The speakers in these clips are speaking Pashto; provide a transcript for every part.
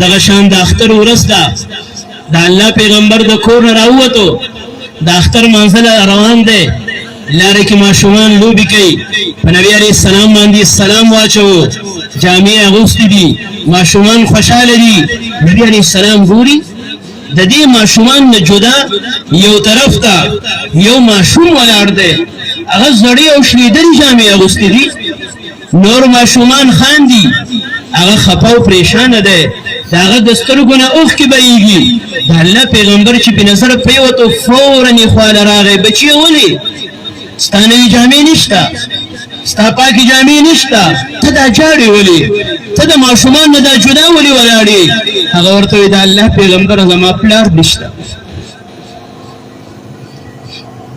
دغه شان د اختر ورځ ده د الله پیغمبر د کور نه راووتو د اختر منزل روان دی لاره کې ماشومان لوبې کوي په نبي علیه السلام باندې سلام واچو جامې اغوستې دي ماشومان خوشحاله دي نبي علیه السلام ګوري د دې ماشومان نه جدا یو طرف ته یو ماشوم ولاړ دی هغه زړې او شلیدلې جامې اغوستې دي نور ماشومان خاندي هغه خفه او پریشانه دی د هغه د سترګو نه اوښکې بهیږي د الله پیغمبر چې په نظر پرېوتو فورا یې خواله راغی بچیه ولې ستا نوې جامې نشته ستا پاکې جامې نشته ته دا جاړې ولې ته د ماشومان نه دا جدا ولې ولاړې هغه ورته وایي د الله پیغمبره زما پلار نشته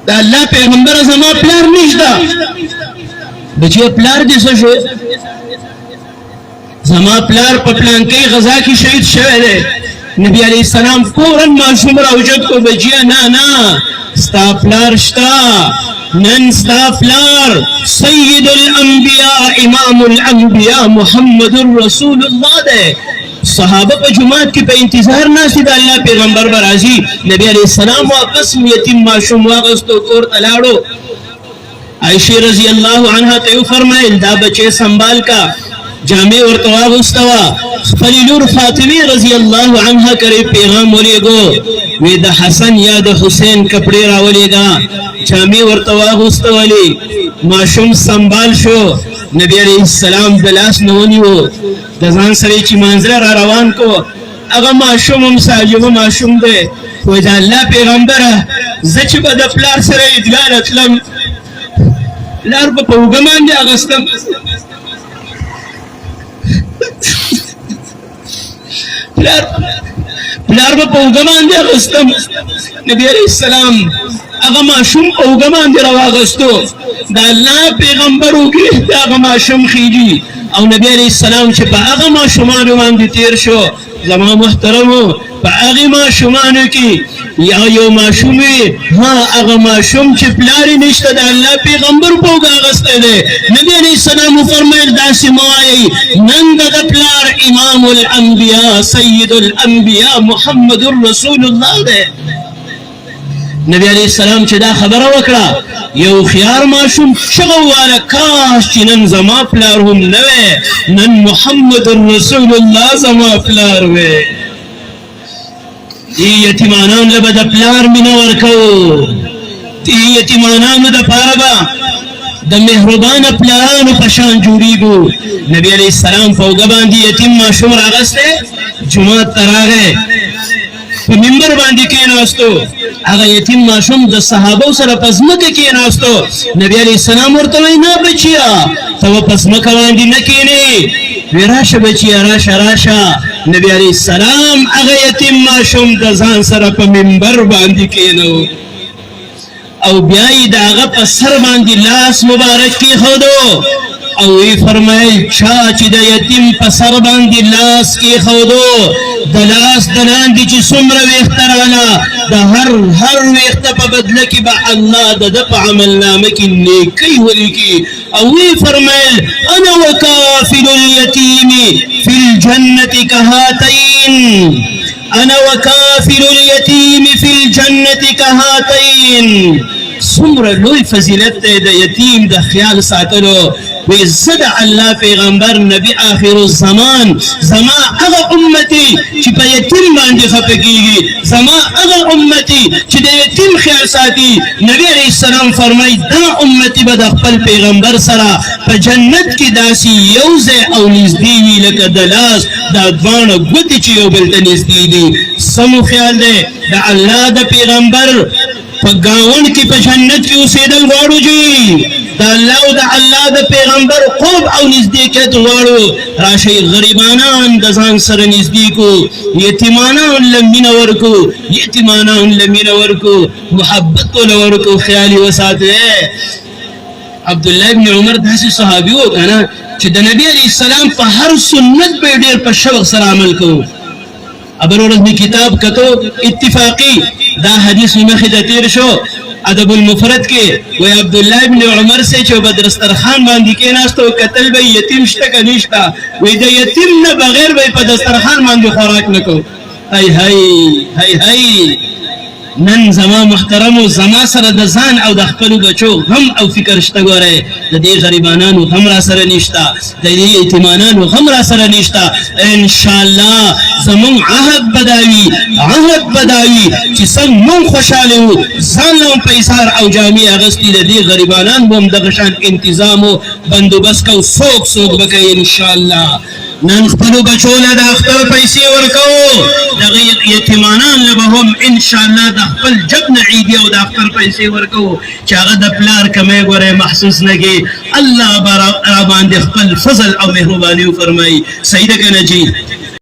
د الله پیغمبره زما پلار نشته بچیه پلار دې څه شو زما پلار په پلانکۍ غزا کې شهید شوی دی نبی علیه السلام فورا ماشوم راوجد کو بچیه نه ستا پلار شته نن ستا پلار سید الانبیاء امام الانبیاء محمد رسول الله دی صحابه په جماعت کې په انتظار ناست د الله پیغمبر به راځي نبی علیه السلام واپس یتیم ماشوم واغستو کور ته لاړو عائشہ رضی الله عنها ته فرمایل دا بچی سنبال کا جامع ورته واغستوا خپل لور فاطمه رضی الله عنها کرے پیغام ولېګو وې د حسن یا د حسین کپڑے راولېګا جامع ورته واغستولې ماشوم سنبال شو نبی علیہ السلام د لاس نه ونیو د ځان سره چې منځله را روان کو هغه ماشوم هم ساجبه ماشوم دی وې د الله پیغمبره زه چې به د پلار سره عیدګاه راتلم پلار به په اوږه باندې اغوستم پلار به په اوږه باندې اغوستم نبی علیه السلام هغه ماشوم په اوږه باندې راواغستو د الله پیغمبر وګړي هغه ماشوم خیږي او نبی علیه السلام چې په هغه ماشومانو باندې تیر شو زما محترمو په هغې ماشومانو کې یو ماشوم هغه ماشوم چې پلار یې نشته د الله پیغمبر په اوږه اغوستی دی نبي علیه السلام وفرمیل داسې مه وایئ نن د پلار امام الانبیاء سید الانبیاء محمد رسول الله دی نبی علیه السلام چې دا خبره وکړه یو خيار ماشوم چغه واله کاش چې نن زما پلار هم نه وی نن محمد رسول الله زما پلار وی یتیمانان له به د پلار مینه ورکوو یتیمانانو دپاره به د مهربانه پلارانو په شان جوړیږو نبی علیه السلام په اوږه باندې یتیم ماشوم راغستی جومات ته راغی په منبر باندې کېناستو هغه یتیم ماشوم د صحابو سره په ځمکه کېناستو نبی علیه السلام ورته وایي نه بچیه ته به په ځمکه باندې نه کېنې وی راشه بچیه راشه نبی علیه السلام هغه یتیم ماشوم د ځان سره په منبر باندې کېنو او بیا یې د هغه په سر باندې لاس مبارک کېښودو او وی فرمایل چا چې د یتیم په سر باندې لاس کېښودو د لاس د لاندې چې څومره ویښته راله د هر ویښته په بدله کې به الله د ده په عملنامه کې نیکۍ ولیکي او وی فرمایل انا وکافل الیتیم فی الجنة کهاتین انا وکافل الیتیم فی الجنة کهاتین څومره لوی فضیلت دی د یتیم د خیال ساتلو وی زه د الله پیغمبر نبی آخر الزمان زما هغه امتی چې په یتیم باندې خفه کېږي زما هغه امتی چې د یتیم خیال ساتي نبی علیه السلام فرمایي دا امتی به د خپل پیغمبر سره په جنت کې داسې یو ځای او نږدې وي لکه د لاس دا دواړه ګوتې چې یو بل ته نږدې دي سمو خیال دی د الله د پیغمبر په ګاونډ کې په جنت کې اوسېدل غواړو جي د الله او د الله د پیغمبر قرب او نزدېکت غواړو راشئ غریبانان د ځان سره نږدې کو یتیمانان له مینه ورکو یتیمانان له مینه ورکو محبت له ورکو خیال یې وساتئ عبدالله ابن عمر داسې صحابي و که نه چې د نبي علیه السلام په هر سنت به یې ډېر په شوق سره عمل کوو ابر ورځ می کتاب کتو اتفاقی دا حدیث مخې ته تیر شو ادب المفرد کې وای عبد الله ابن عمر سے چې بدرسترخان باندې کې ناستو قتل به یتیم شته کنيشتا وای د یتیم نه بغیر به په دسترخان باندې خوراک نکو هاي هاي هاي هاي نن زما محترمو زما سره د ځان او د خپل بچو غم او فکر شته ګوره د دې غریبانو غم را سره نشتا د دې یتیمانو غم را سره نشتا ان شاء الله زمون عهد بداوي چې څنګه مون خوشاله وو ځان له پیسار او جامع اغستی د دې غریبانو هم د غشان تنظیم او بندوبست کو سوق بکای ان شاء الله نن خپل بچو له د خپل پیسې ورکو د یتیمانان له هم ان شاء الله د خپل جبن عیدی او د خپل پیسې ورکو چې هغه د پلار کمه ګوره محسوس نگی الله باندې خپل فضل او مهرباني فرمایي سیده کنه جی